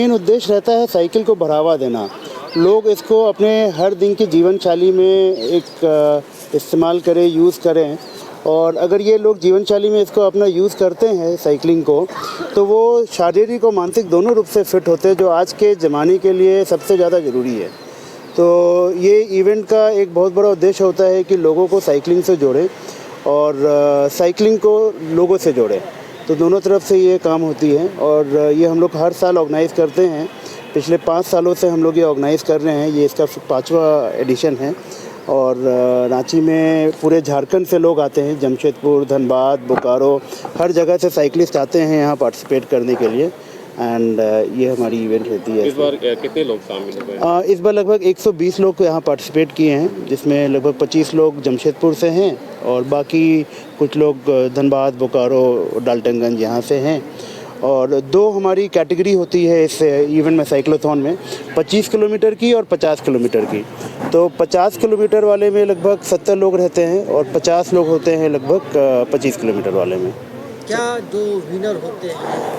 Main उद्देश्य रहता है साइकिल को बढ़ावा देना। लोग इसको अपने हर दिन की जीवन शैली में एक इस्तेमाल करें, यूज़ करें। और अगर ये लोग जीवन शैली में इसको अपना यूज़ करते हैं साइकिलिंग को, तो वो शारीरिक और मानसिक दोनों रूप से फिट होते हैं, जो आज के ज़माने के लिए सबसे ज़्यादा ज़रूरी है। तो ये इवेंट का एक बहुत बड़ा उद्देश्य होता है कि लोगों को साइकिलिंग से जोड़ें और साइकिलिंग को लोगों से जोड़ें। तो दोनों तरफ से ये काम होती है और ये हम लोग हर साल ऑर्गेनाइज़ करते हैं। पिछले 5 सालों से हम लोग ये ऑर्गेनाइज़ कर रहे हैं। ये इसका 5वां एडिशन है और रांची में पूरे झारखंड से लोग आते हैं, जमशेदपुर, धनबाद, बोकारो, हर जगह से साइकिलिस्ट आते हैं यहाँ पार्टिसिपेट करने के लिए। एंड ये हमारी इवेंट रहती है। इस बार कितने लोग शामिल हुए? इस बार लगभग 120 लोग यहाँ पार्टिसिपेट किए हैं, जिसमें लगभग 25 लोग जमशेदपुर से हैं और बाकी कुछ लोग धनबाद, बोकारो, डाल्टनगंज यहाँ से हैं। और 2 हमारी कैटेगरी होती है इस इवेंट में, साइक्लोथॉन में, 25 किलोमीटर की और 50 किलोमीटर की। तो 50 किलोमीटर वाले में लगभग 70 लोग रहते हैं और 50 लोग होते हैं लगभग 25 किलोमीटर वाले में। क्या जो विनर होते हैं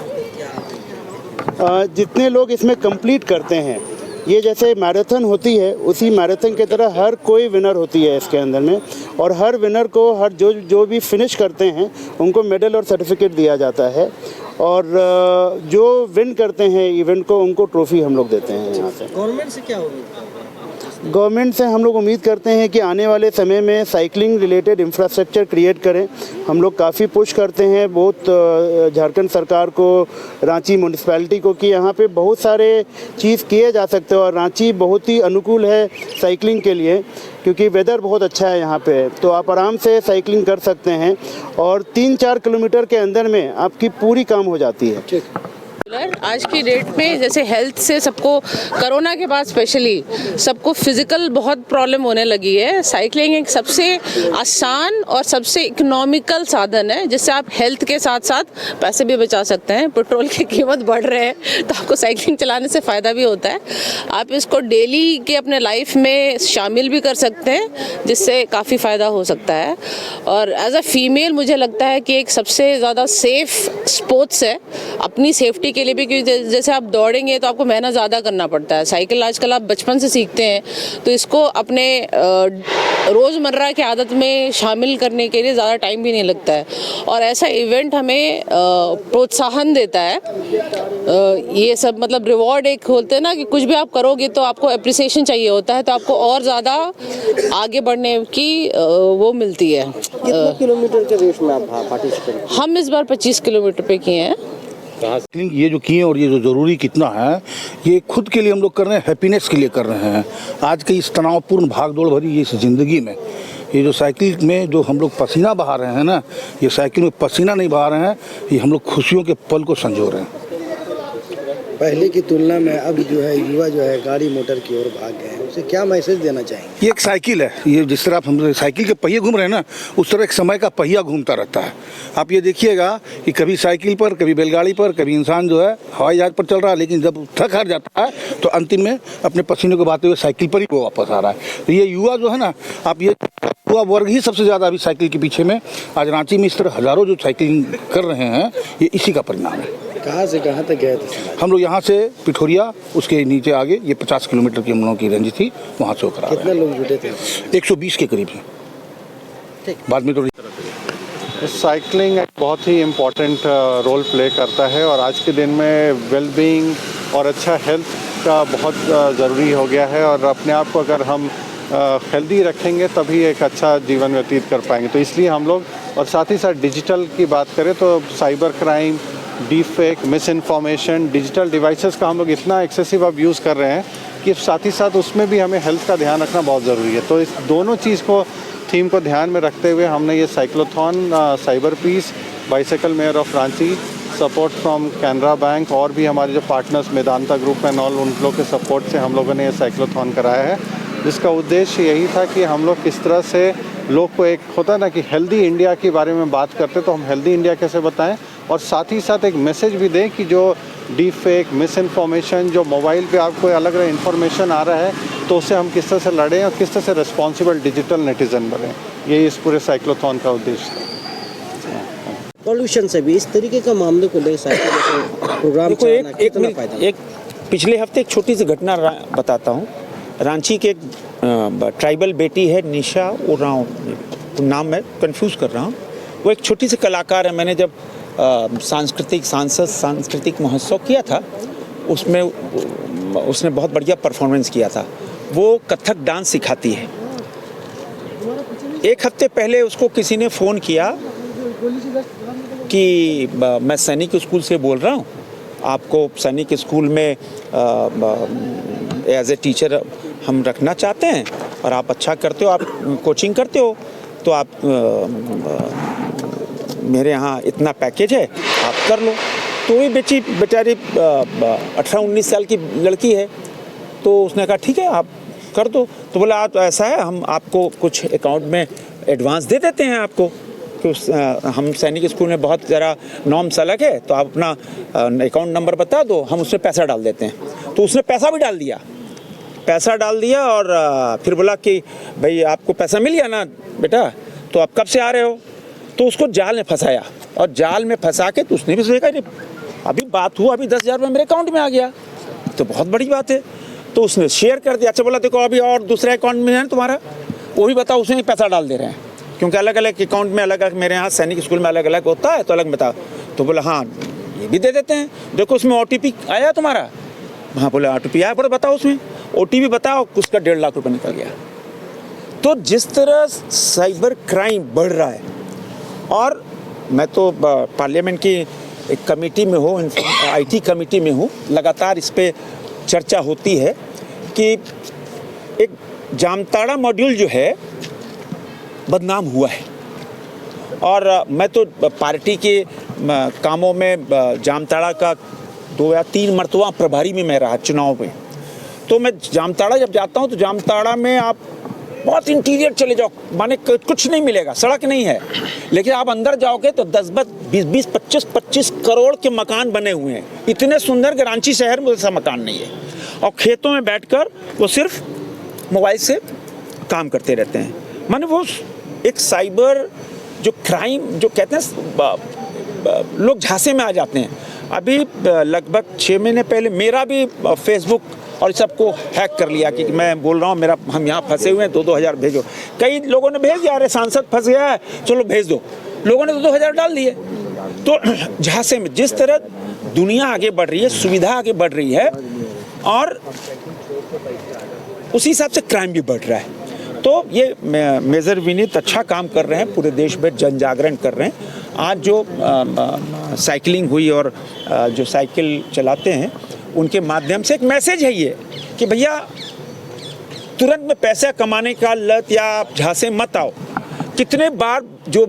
जितने लोग इसमें कंप्लीट करते हैं, ये जैसे मैराथन होती है उसी मैराथन की तरह हर कोई विनर होती है इसके अंदर में। और हर विनर को हर जो भी फिनिश करते हैं उनको मेडल और सर्टिफिकेट दिया जाता है। और जो विन करते हैं इवेंट को, उनको ट्रॉफी हम लोग देते हैं यहाँ से। गवर्नमेंट से क्या उम्मीद करते हैं? गवर्नमेंट से हम लोग उम्मीद करते हैं कि आने वाले समय में साइकिलिंग रिलेटेड इंफ्रास्ट्रक्चर क्रिएट करें। हम लोग काफ़ी पुश करते हैं बहुत झारखंड सरकार को, रांची म्यूनिसिपैलिटी को, कि यहाँ पे बहुत सारे चीज़ किए जा सकते हैं। और रांची बहुत ही अनुकूल है साइकिलिंग के लिए, क्योंकि वेदर बहुत अच्छा है यहाँ पे, तो आप आराम से साइकिलिंग कर सकते हैं और 3-4 किलोमीटर के अंदर में आपकी पूरी काम हो जाती है। आज की डेट में जैसे हेल्थ से सबको, कोरोना के बाद स्पेशली सबको फिजिकल बहुत प्रॉब्लम होने लगी है। साइकिलिंग एक सबसे आसान और सबसे इकोनॉमिकल साधन है, जिससे आप हेल्थ के साथ साथ पैसे भी बचा सकते हैं। पेट्रोल की कीमत बढ़ रहे हैं तो आपको साइकिलिंग चलाने से फ़ायदा भी होता है। आप इसको डेली के अपने लाइफ में शामिल भी कर सकते हैं, जिससे काफ़ी फ़ायदा हो सकता है। और एज अ फीमेल मुझे लगता है कि एक सबसे ज़्यादा सेफ़ स्पोर्ट्स है अपनी सेफ्टी के लिए भी, क्योंकि जैसे आप दौड़ेंगे तो आपको मेहनत ज़्यादा करना पड़ता है। साइकिल आजकल आप बचपन से सीखते हैं, तो इसको अपने रोज़मर्रा की आदत में शामिल करने के लिए ज़्यादा टाइम भी नहीं लगता है। और ऐसा इवेंट हमें प्रोत्साहन देता है। ये सब मतलब रिवॉर्ड एक होते हैं ना, कि कुछ भी आप करोगे तो आपको एप्रिसिएशन चाहिए होता है, तो आपको और ज़्यादा आगे बढ़ने की वो मिलती है। कितने किलोमीटर के रेस में आप पार्टिसिपेट? हम इस बार 25 किलोमीटर पे किए हैं। ये जो किए और ये जो ज़रूरी कितना है, ये खुद के लिए हम लोग कर रहे हैं, हैप्पीनेस के लिए कर रहे हैं। आज की इस तनावपूर्ण भागदौड़ भरी ये इस ज़िंदगी में, ये जो साइकिल में जो हम लोग पसीना बहा रहे हैं ना, ये साइकिल में पसीना नहीं बहा रहे हैं, ये हम लोग खुशियों के पल को संजो रहे हैं। पहले की तुलना में अब जो है युवा जो है गाड़ी मोटर की ओर भाग गए हैं, उसे क्या मैसेज देना चाहेंगे? ये एक साइकिल है, ये जिस तरह हम साइकिल के पहिए घूम रहे हैं ना, उस तरह एक समय का पहिया घूमता रहता है। आप ये देखिएगा कि कभी साइकिल पर, कभी बैलगाड़ी पर, कभी इंसान जो है हवाई जहाज पर चल रहा है, लेकिन जब थक हार जाता है तो अंतिम में अपने पसीने को बहाते हुए साइकिल पर ही वो वापस आ रहा है। तो ये युवा जो है ना, आप ये युवा वर्ग ही सबसे ज़्यादा अभी साइकिल के पीछे में, आज रांची में इस तरह हज़ारों जो साइकिलिंग कर रहे हैं, ये इसी का परिणाम है। कहाँ से कहाँ तक गए थे? हम लोग यहाँ से पिठोरिया, उसके नीचे आगे ये 50 किलोमीटर की हम लोगों की रेंज थी, वहाँ से होकर आ रहे हैं। कितने लोग जुटे थे? 120 के करीब हैं। बाद में तो साइकिलिंग एक बहुत ही इम्पॉर्टेंट रोल प्ले करता है और आज के दिन में वेलबींग और अच्छा हेल्थ का बहुत ज़रूरी हो गया है। और अपने आप को अगर हम हेल्दी रखेंगे तभी एक अच्छा जीवन व्यतीत कर पाएंगे। तो इसलिए हम लोग, और साथ ही साथ डिजिटल की बात करें तो cyber crime, deep fake, miss information, digital devices का हम लोग इतना एक्सेसिव अब यूज़ कर रहे हैं कि साथ ही साथ उसमें भी हमें हेल्थ का ध्यान रखना बहुत ज़रूरी है। तो इस दोनों चीज़ को, थीम को ध्यान में रखते हुए हमने ये cyclothon, cyber peace, bicycle mayor of Ranchi, support from Canara bank और भी हमारे जो partners Medanta group and all, उन लोग के सपोर्ट से हम लोगों ने ये साइक्लोथॉन कराया है, जिसका उद्देश्य यही था कि हम लोग किस तरह से लोग को, एक होता है ना कि हेल्दी इंडिया के बारे में बात करते तो हम हेल्दी इंडिया कैसे बताएं, और साथ ही साथ एक मैसेज भी दें कि जो डीप फेक, मिस इन्फॉर्मेशन, जो मोबाइल पे आपको अलग अलग इन्फॉर्मेशन आ रहा है, तो उससे हम किस तरह से लड़ें और किस तरह से रिस्पॉन्सिबल डिजिटल नेटिजन बने। यही इस पूरे साइक्लोथॉन का उद्देश्य है। पॉल्यूशन से भी इस तरीके का मामले को ले साइकिल प्रोग्राम एक पिछले हफ्ते एक छोटी सी घटना बताता हूँ। रांची के एक ट्राइबल बेटी है निशा उरांव, नाम मैं कंफ्यूज कर रहा हूँ। वो एक छोटी सी कलाकार है। मैंने जब सांस्कृतिक महोत्सव किया था उसमें उसने बहुत बढ़िया परफॉर्मेंस किया था। वो कथक डांस सिखाती है। एक हफ्ते पहले उसको किसी ने फ़ोन किया कि मैं सैनिक स्कूल से बोल रहा हूँ, आपको सैनिक स्कूल में एज ए टीचर हम रखना चाहते हैं और आप अच्छा करते हो, आप कोचिंग करते हो, तो आप मेरे यहाँ इतना पैकेज है, आप कर लो। तो वही बेचारी 18-19 साल की लड़की है। तो उसने कहा ठीक है आप कर दो। तो बोला आप ऐसा है, हम आपको कुछ अकाउंट में एडवांस दे देते हैं आपको, तो हम सैनिक स्कूल में बहुत ज़रा नॉर्म्स अलग है, तो आप अपना अकाउंट नंबर बता दो, हम उसमें पैसा डाल देते हैं। तो उसने पैसा भी डाल दिया और फिर बोला कि भाई आपको पैसा मिल गया ना बेटा, तो आप कब से आ रहे हो? तो उसको जाल में फंसाया, और जाल में फंसा के तो उसने भी सोचा कि अभी बात हुआ, अभी 10,000 रुपये मेरे अकाउंट में आ गया, तो बहुत बड़ी बात है। तो उसने शेयर कर दिया। अच्छा बोला देखो अभी और दूसरे अकाउंट में है तुम्हारा, वो भी बताओ, उसमें पैसा डाल दे रहे हैं, क्योंकि अलग अलग अकाउंट में अलग अलग, मेरे यहाँ सैनिक स्कूल में अलग अलग होता है, तो अलग बताओ। तो बोला हाँ ये भी दे देते हैं, देखो उसमें OTP आया तुम्हारा? हाँ बोला OTP आया, बोला बताओ उसमें OTP बताओ, उसका 1.5 लाख रुपये निकल गया। तो जिस तरह साइबर क्राइम बढ़ रहा है, और मैं तो पार्लियामेंट की एक कमेटी में हूँ, IT कमेटी में हूँ, लगातार इस पर चर्चा होती है कि एक जामताड़ा मॉड्यूल जो है बदनाम हुआ है। और मैं तो पार्टी के कामों में जामताड़ा का 2 या 3 मरतबा प्रभारी में मैं रहा चुनाव में। तो मैं जामताड़ा जब जाता हूँ तो जामताड़ा में आप बहुत इंटीरियर चले जाओ, माने कुछ नहीं मिलेगा, सड़क नहीं है, लेकिन आप अंदर जाओगे तो 10-20, 25 करोड़ के मकान बने हुए हैं, इतने सुंदर कि रांची शहर में ऐसा मकान नहीं है। और खेतों में बैठकर वो सिर्फ मोबाइल से काम करते रहते हैं। माने वो एक साइबर जो क्राइम जो कहते हैं, लोग झांसे में आ जाते हैं। अभी लगभग 6 महीने पहले मेरा भी फेसबुक और सबको हैक कर लिया कि मैं बोल रहा हूँ मेरा, हम यहाँ फंसे हुए हैं, 2-2 हज़ार भेजो। कई लोगों ने भेज दिया, अरे सांसद फंस गया है चलो भेज दो, लोगों ने 2-2 हज़ार डाल दिए। तो झांसे में जिस तरह दुनिया आगे बढ़ रही है, सुविधा आगे बढ़ रही है, और उसी हिसाब से क्राइम भी बढ़ रहा है। तो ये मेजर विनीत अच्छा काम कर रहे हैं, पूरे देश में जन जागरण कर रहे हैं। आज जो साइकिलिंग हुई और जो साइकिल चलाते हैं उनके माध्यम से एक मैसेज है ये कि भैया तुरंत में पैसा कमाने का लत या झांसे मत आओ। कितने बार जो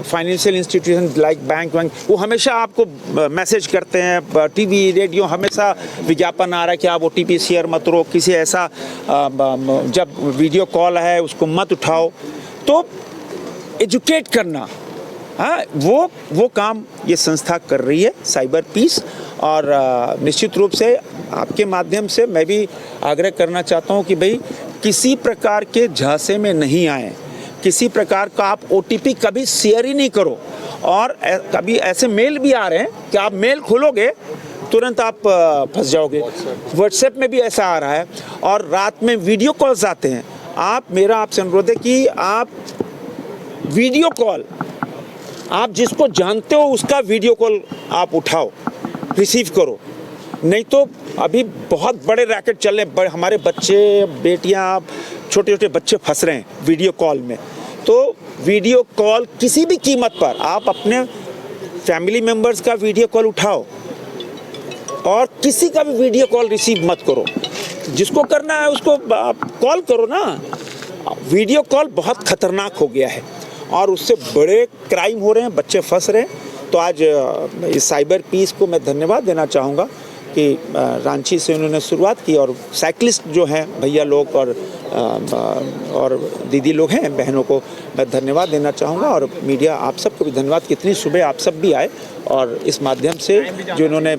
फाइनेंशियल इंस्टीट्यूशन लाइक बैंक वो हमेशा आपको मैसेज करते हैं, टीवी रेडियो हमेशा विज्ञापन आ रहा है कि आप OTP शेयर मत करो, किसी ऐसा जब वीडियो कॉल है उसको मत उठाओ। तो एजुकेट करना, हाँ वो काम ये संस्था कर रही है साइबर पीस। और निश्चित रूप से आपके माध्यम से मैं भी आग्रह करना चाहता हूँ कि भाई किसी प्रकार के झांसे में नहीं आए, किसी प्रकार का आप OTP कभी शेयर ही नहीं करो। और कभी ऐसे मेल भी आ रहे हैं कि आप मेल खोलोगे तुरंत आप फंस जाओगे। व्हाट्सएप में भी ऐसा आ रहा है, और रात में वीडियो कॉल्स आते हैं। मेरा आपसे अनुरोध है कि आप वीडियो कॉल, आप जिसको जानते हो उसका वीडियो कॉल आप उठाओ, रिसीव करो। नहीं तो अभी बहुत बड़े रैकेट चल रहे हैं, हमारे बच्चे बेटियां, छोटे छोटे बच्चे फंस रहे हैं वीडियो कॉल में। तो वीडियो कॉल किसी भी कीमत पर आप अपने फैमिली मेम्बर्स का वीडियो कॉल उठाओ, और किसी का भी वीडियो कॉल रिसीव मत करो। जिसको करना है उसको कॉल करो ना। वीडियो कॉल बहुत खतरनाक हो गया है, और उससे बड़े क्राइम हो रहे हैं, बच्चे फंस रहे हैं। तो आज इस साइबर पीस को मैं धन्यवाद देना चाहूँगा कि रांची से उन्होंने शुरुआत की, और साइकिलिस्ट जो हैं भैया लोग और दीदी लोग हैं, बहनों को मैं धन्यवाद देना चाहूँगा। और मीडिया आप सबको भी धन्यवाद, कितनी सुबह आप सब भी आए, और इस माध्यम से जो इन्होंने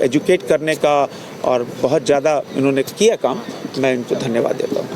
एजुकेट करने का और बहुत ज़्यादा इन्होंने किया काम, मैं इनको धन्यवाद देता हूँ।